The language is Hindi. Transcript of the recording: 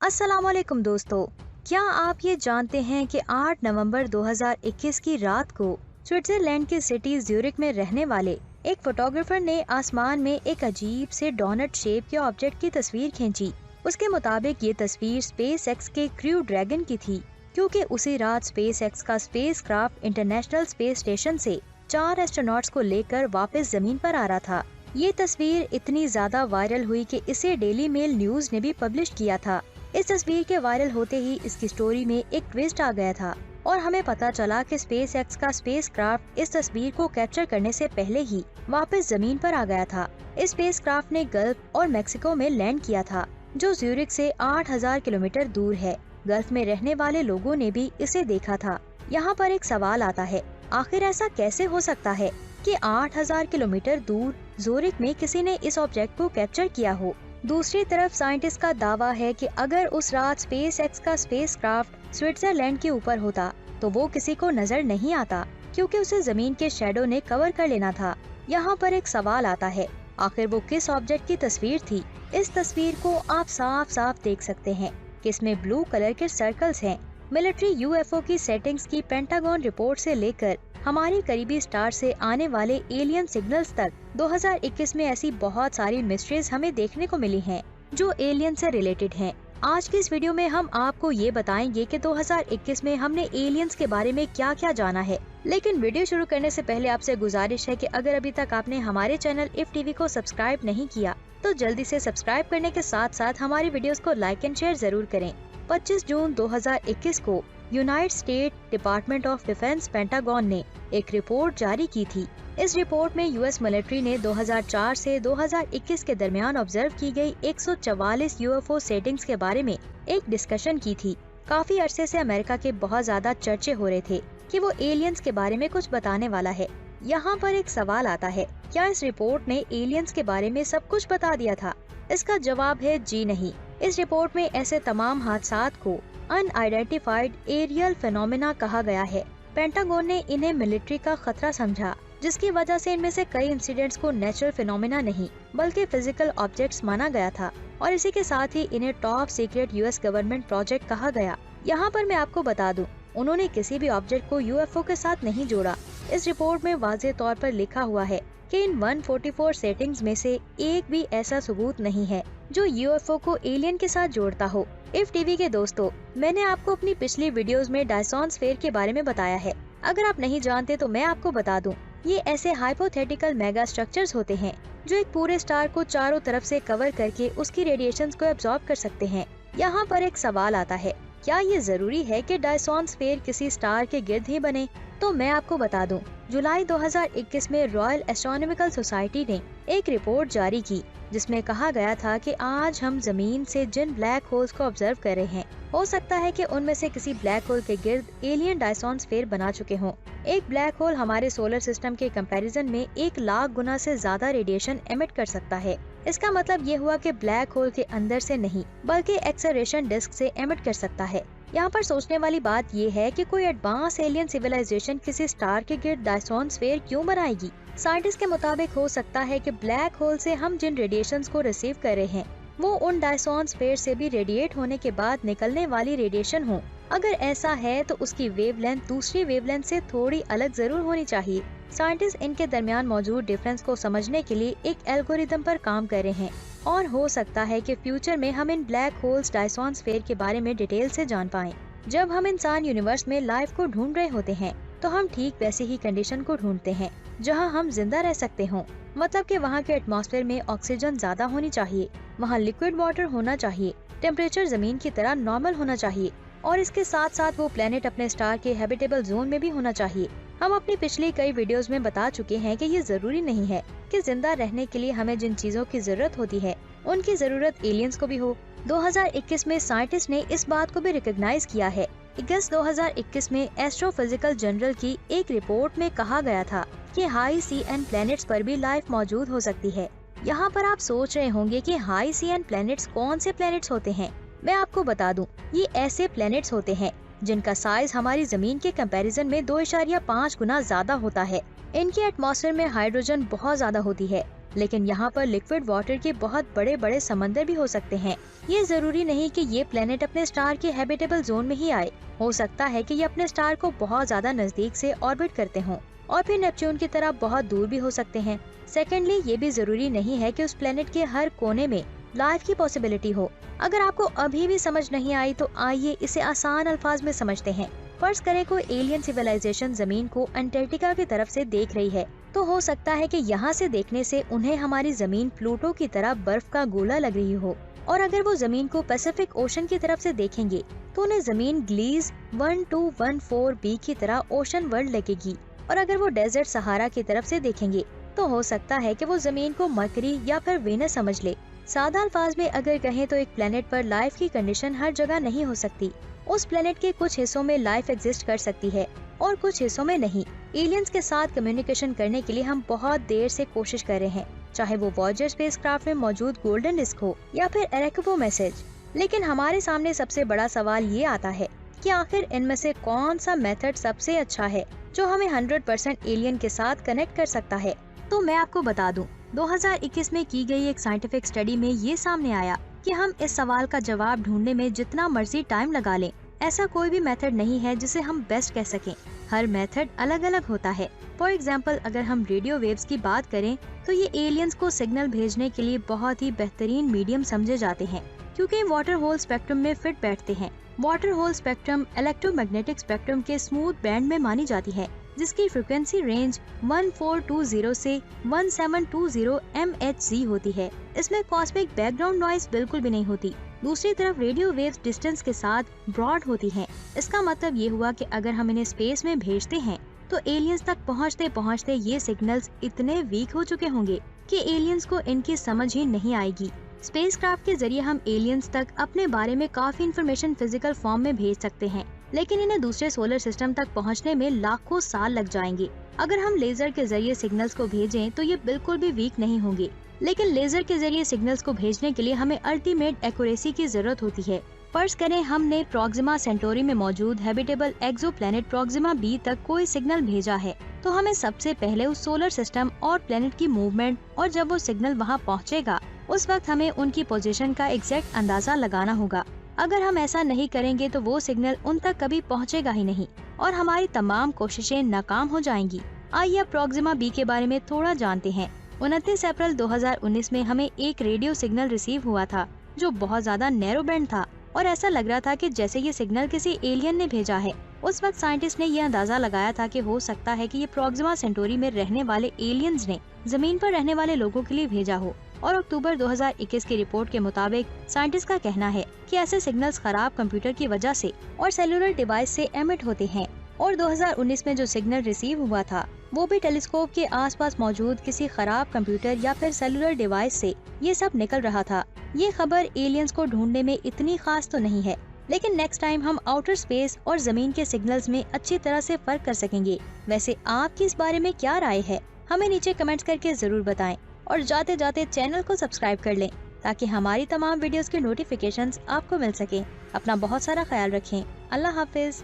अस्सलामुअलैकुम दोस्तों, क्या आप ये जानते हैं कि 8 नवंबर 2021 की रात को स्विट्जरलैंड की सिटी ज्यूरिक में रहने वाले एक फोटोग्राफर ने आसमान में एक अजीब से डोनट शेप के ऑब्जेक्ट की तस्वीर खींची। उसके मुताबिक ये तस्वीर स्पेस एक्स के क्रू ड्रैगन की थी, क्योंकि उसी रात स्पेस एक्स का space craft international space station से 4 एस्ट्रोनॉट्स को लेकर वापस जमीन पर आ रहा था। ये तस्वीर इतनी ज्यादा वायरल हुई कि इसे डेली मेल न्यूज ने भी पब्लिश किया था। इस तस्वीर के वायरल होते ही इसकी स्टोरी में एक ट्विस्ट आ गया था और हमें पता चला कि स्पेस एक्स का स्पेस क्राफ्ट इस तस्वीर को कैप्चर करने से पहले ही वापस जमीन पर आ गया था। इस स्पेस क्राफ्ट ने गल्फ और मेक्सिको में लैंड किया था, जो ज्यूरिक से 8000 किलोमीटर दूर है। गल्फ में रहने वाले लोगों ने भी इसे देखा था। यहाँ पर एक सवाल आता है, आखिर ऐसा कैसे हो सकता है कि 8000 किलोमीटर दूर ज्यूरिक में किसी ने इस ऑब्जेक्ट को कैप्चर किया हो। दूसरी तरफ साइंटिस्ट का दावा है कि अगर उस रात स्पेस एक्स का स्पेस क्राफ्ट स्विट्जरलैंड के ऊपर होता तो वो किसी को नजर नहीं आता, क्योंकि उसे जमीन के शैडो ने कवर कर लेना था। यहाँ पर एक सवाल आता है, आखिर वो किस ऑब्जेक्ट की तस्वीर थी। इस तस्वीर को आप साफ साफ देख सकते हैं कि इसमें ब्लू कलर के सर्कल्स हैं। मिलिट्री यूएफओ की सेटिंग्स की पेंटागन रिपोर्ट से लेकर हमारी करीबी स्टार से आने वाले एलियन सिग्नल्स तक 2021 में ऐसी बहुत सारी मिस्ट्रीज हमें देखने को मिली हैं, जो एलियन से रिलेटेड हैं। आज की इस वीडियो में हम आपको ये बताएंगे कि 2021 में हमने एलियंस के बारे में क्या क्या जाना है। लेकिन वीडियो शुरू करने से पहले आपसे गुजारिश है कि अगर अभी तक आपने हमारे चैनल इफ टीवी को सब्सक्राइब नहीं किया तो जल्दी से सब्सक्राइब करने के साथ साथ हमारी वीडियोस को लाइक एंड शेयर जरूर करें। 25 जून 2021 को United state department of defence pentagon ने एक रिपोर्ट जारी की थी। इस रिपोर्ट में यूएस मिलिट्री ने 2004 से 2021 के दरमियान ऑब्जर्व की गई 144 यूएफओ सेटिंग्स के बारे में एक डिस्कशन की थी। काफी अरसे से अमेरिका के बहुत ज्यादा चर्चे हो रहे थे कि वो एलियंस के बारे में कुछ बताने वाला है। यहाँ पर एक सवाल आता है, क्या इस रिपोर्ट ने एलियंस के बारे में सब कुछ बता दिया था? इसका जवाब है जी नहीं। इस रिपोर्ट में ऐसे तमाम हादसात को अनआइडेंटिफाइड एरियल फिनोमेना कहा गया है। पेंटागन ने इन्हें मिलिट्री का खतरा समझा, जिसकी वजह से इनमें से कई इंसिडेंट्स को नेचुरल फिनोमेना नहीं बल्कि फिजिकल ऑब्जेक्ट्स माना गया था, और इसी के साथ ही इन्हें top secret US government project कहा गया। यहाँ पर मैं आपको बता दूं, उन्होंने किसी भी ऑब्जेक्ट को यूएफओ के साथ नहीं जोड़ा। इस रिपोर्ट में वाज़ेह तौर पर लिखा हुआ है कि इन 144 सेटिंग्स में से एक भी ऐसा सबूत नहीं है जो यूएफओ को एलियन के साथ जोड़ता हो। इफ टीवी के दोस्तों, मैंने आपको अपनी पिछली वीडियोस में डायसॉन स्फीयर के बारे में बताया है। अगर आप नहीं जानते तो मैं आपको बता दूं, ये ऐसे हाइपोथेटिकल मेगा स्ट्रक्चर्स होते हैं जो एक पूरे स्टार को चारों तरफ से कवर करके उसकी रेडिएशंस को एब्जॉर्ब कर सकते हैं। यहाँ पर एक सवाल आता है, क्या ये जरूरी है कि डायसॉन स्फीयर किसी स्टार के गिर्द ही बने? तो मैं आपको बता दूं, जुलाई 2021 में रॉयल एस्ट्रोनॉमिकल सोसाइटी ने एक रिपोर्ट जारी की जिसमें कहा गया था कि आज हम जमीन से जिन ब्लैक होल्स को ऑब्जर्व कर रहे हैं, हो सकता है कि उनमें से किसी ब्लैक होल के गिर्द एलियन डायसॉन स्फीयर बना चुके हों। एक ब्लैक होल हमारे सोलर सिस्टम के कंपैरिजन में 1 लाख गुना से ज्यादा रेडिएशन एमिट कर सकता है। इसका मतलब ये हुआ कि ब्लैक होल के अंदर से नहीं बल्कि एक्सेलरेशन डिस्क से एमिट कर सकता है। यहाँ पर सोचने वाली बात ये है कि कोई एडवांस एलियन सिविलाइजेशन किसी स्टार के गिर्द डायसॉन स्फीयर क्यों बनाएगी? साइंटिस्ट के मुताबिक हो सकता है कि ब्लैक होल से हम जिन रेडिएशंस को रिसीव कर रहे हैं वो उन डायसॉन स्फीयर से भी रेडिएट होने के बाद निकलने वाली रेडिएशन हो। अगर ऐसा है तो उसकी वेवलेंथ दूसरी वेवलेंथ से थोड़ी अलग जरूर होनी चाहिए। साइंटिस्ट इनके दरमियान मौजूद डिफरेंस को समझने के लिए एक एल्गोरिदम पर काम कर रहे हैं, और हो सकता है कि फ्यूचर में हम इन ब्लैक होल्स डायसॉन स्फीयर के बारे में डिटेल से जान पाएं। जब हम इंसान यूनिवर्स में लाइफ को ढूंढ रहे होते हैं तो हम ठीक वैसे ही कंडीशन को ढूंढते हैं जहां हम जिंदा रह सकते हों। मतलब कि वहां के एटमॉस्फेयर में ऑक्सीजन ज्यादा होनी चाहिए, वहां लिक्विड वाटर होना चाहिए, टेम्परेचर जमीन की तरह नॉर्मल होना चाहिए, और इसके साथ साथ वो प्लेनेट अपने स्टार के हैबिटेबल जोन में भी होना चाहिए। हम अपनी पिछली कई वीडियोस में बता चुके हैं कि ये जरूरी नहीं है कि जिंदा रहने के लिए हमें जिन चीजों की जरूरत होती है उनकी जरूरत एलियंस को भी हो। 2021 में साइंटिस्ट ने इस बात को भी रिकॉग्नाइज किया है। अगस्त 2021 में एस्ट्रोफिजिकल जर्नल की एक रिपोर्ट में कहा गया था कि हाई सी एन प्लैनेट्स पर भी लाइफ मौजूद हो सकती है। यहाँ पर आप सोच रहे होंगे कि हाई सी एन प्लैनेट्स कौन से प्लैनेट्स होते हैं? मैं आपको बता दूं, ये ऐसे प्लैनेट्स होते हैं जिनका साइज हमारी जमीन के कंपैरिजन में 2.5 गुना ज्यादा होता है। इनके एटमॉस्फेयर में हाइड्रोजन बहुत ज्यादा होती है, लेकिन यहाँ पर लिक्विड वाटर के बहुत बड़े बड़े समंदर भी हो सकते हैं। ये जरूरी नहीं कि ये प्लेनेट अपने स्टार के हैबिटेबल जोन में ही आए। हो सकता है कि ये अपने स्टार को बहुत ज्यादा नजदीक से ऑर्बिट करते हों और फिर नेपच्यून की तरह बहुत दूर भी हो सकते हैं। सेकेंडली, ये भी जरूरी नहीं है कि उस प्लेनेट के हर कोने में लाइफ की पॉसिबिलिटी हो। अगर आपको अभी भी समझ नहीं आई तो आइए इसे आसान अल्फाज में समझते हैं। फर्ज करें कोई एलियन सिविलाइजेशन जमीन को अंटार्कटिका की तरफ से देख रही है, तो हो सकता है कि यहाँ से देखने से उन्हें हमारी जमीन प्लूटो की तरह बर्फ का गोला लग रही हो, और अगर वो जमीन को पैसिफिक ओशन की तरफ से देखेंगे तो उन्हें जमीन ग्लीज 1214b की तरह ओशन वर्ल्ड लगेगी। और अगर वो डेजर्ट सहारा की तरफ से देखेंगे तो हो सकता है कि वो जमीन को मरकरी या फिर वेनस समझ ले। सादा अल्फाज में अगर कहें तो एक प्लेनेट पर लाइफ की कंडीशन हर जगह नहीं हो सकती। उस प्लेनेट के कुछ हिस्सों में लाइफ एग्जिस्ट कर सकती है और कुछ हिस्सों में नहीं। एलियंस के साथ कम्युनिकेशन करने के लिए हम बहुत देर से कोशिश कर रहे हैं, चाहे वो वॉयेजर स्पेसक्राफ्ट में मौजूद गोल्डन डिस्क हो या फिर अरेकिबो मैसेज। लेकिन हमारे सामने सबसे बड़ा सवाल ये आता है कि आखिर इनमें से कौन सा मेथड सबसे अच्छा है जो हमें 100% एलियन के साथ कनेक्ट कर सकता है। तो मैं आपको बता दूं, 2021 में की गई एक साइंटिफिक स्टडी में ये सामने आया कि हम इस सवाल का जवाब ढूंढने में जितना मर्जी टाइम लगा लें, ऐसा कोई भी मेथड नहीं है जिसे हम बेस्ट कह सकें। हर मेथड अलग अलग होता है। फॉर एग्जाम्पल, अगर हम रेडियो वेव्स की बात करें तो ये एलियंस को सिग्नल भेजने के लिए बहुत ही बेहतरीन मीडियम समझे जाते हैं, क्योंकि वाटर होल स्पेक्ट्रम में फिट बैठते हैं। Water hole spectrum electromagnetic spectrum के स्मूथ बैंड में मानी जाती है, जिसकी फ्रिक्वेंसी रेंज 1420 से 1720 MHz होती है। इसमें कॉस्मिक बैकग्राउंड नॉइज बिल्कुल भी नहीं होती। दूसरी तरफ रेडियो वेव्स डिस्टेंस के साथ ब्रॉड होती हैं। इसका मतलब ये हुआ कि अगर हम इन्हें स्पेस में भेजते हैं तो एलियंस तक पहुंचते पहुंचते ये सिग्नल्स इतने वीक हो चुके होंगे कि एलियंस को इनकी समझ ही नहीं आएगी। स्पेसक्राफ्ट के जरिए हम एलियंस तक अपने बारे में काफी इंफॉर्मेशन फिजिकल फॉर्म में भेज सकते हैं, लेकिन इन्हें दूसरे सोलर सिस्टम तक पहुंचने में लाखों साल लग जाएंगे। अगर हम लेजर के जरिए सिग्नल्स को भेजें तो ये बिल्कुल भी वीक नहीं होंगे, लेकिन लेजर के जरिए सिग्नल्स को भेजने के लिए हमें अल्टीमेट एक्यूरेसी की जरूरत होती है। फर्ज करें हमने प्रोक्सिमा सेंटोरी में मौजूद हैबिटेबल एक्सोप्लैनेट प्रोक्सिमा बी तक कोई सिग्नल भेजा है, तो हमें सबसे पहले उस सोलर सिस्टम और प्लेनेट की मूवमेंट और जब वो सिग्नल वहाँ पहुँचेगा उस वक्त हमें उनकी पोजीशन का एग्जैक्ट अंदाजा लगाना होगा। अगर हम ऐसा नहीं करेंगे तो वो सिग्नल उन तक कभी पहुँचेगा ही नहीं और हमारी तमाम कोशिशें नाकाम हो जाएंगी। आइए अब प्रोक्सिमा बी के बारे में थोड़ा जानते हैं। 29 अप्रैल 2019 में हमें एक रेडियो सिग्नल रिसीव हुआ था जो बहुत ज्यादा नैरो बैंड था और ऐसा लग रहा था कि जैसे ये सिग्नल किसी एलियन ने भेजा है। उस वक्त साइंटिस्ट ने ये अंदाजा लगाया था कि हो सकता है कि ये प्रोक्सिमा सेंटोरी में रहने वाले एलियंस ने जमीन पर रहने वाले लोगों के लिए भेजा हो। और अक्टूबर 2021 की रिपोर्ट के मुताबिक साइंटिस्ट का कहना है कि ऐसे सिग्नल्स खराब कंप्यूटर की वजह से और सेलुलर डिवाइस से एमिट होते हैं। और 2019 में जो सिग्नल रिसीव हुआ था वो भी टेलीस्कोप के आसपास मौजूद किसी खराब कंप्यूटर या फिर सेलुलर डिवाइस से ये सब निकल रहा था। ये खबर एलियंस को ढूंढने में इतनी खास तो नहीं है, लेकिन नेक्स्ट टाइम हम आउटर स्पेस और जमीन के सिग्नल्स में अच्छी तरह से फर्क कर सकेंगे। वैसे आपकी इस बारे में क्या राय है, हमें नीचे कमेंट्स करके जरूर बताएं और जाते जाते चैनल को सब्सक्राइब कर लें ताकि हमारी तमाम वीडियोस के नोटिफिकेशंस आपको मिल सके। अपना बहुत सारा ख्याल रखें। अल्लाह हाफिज।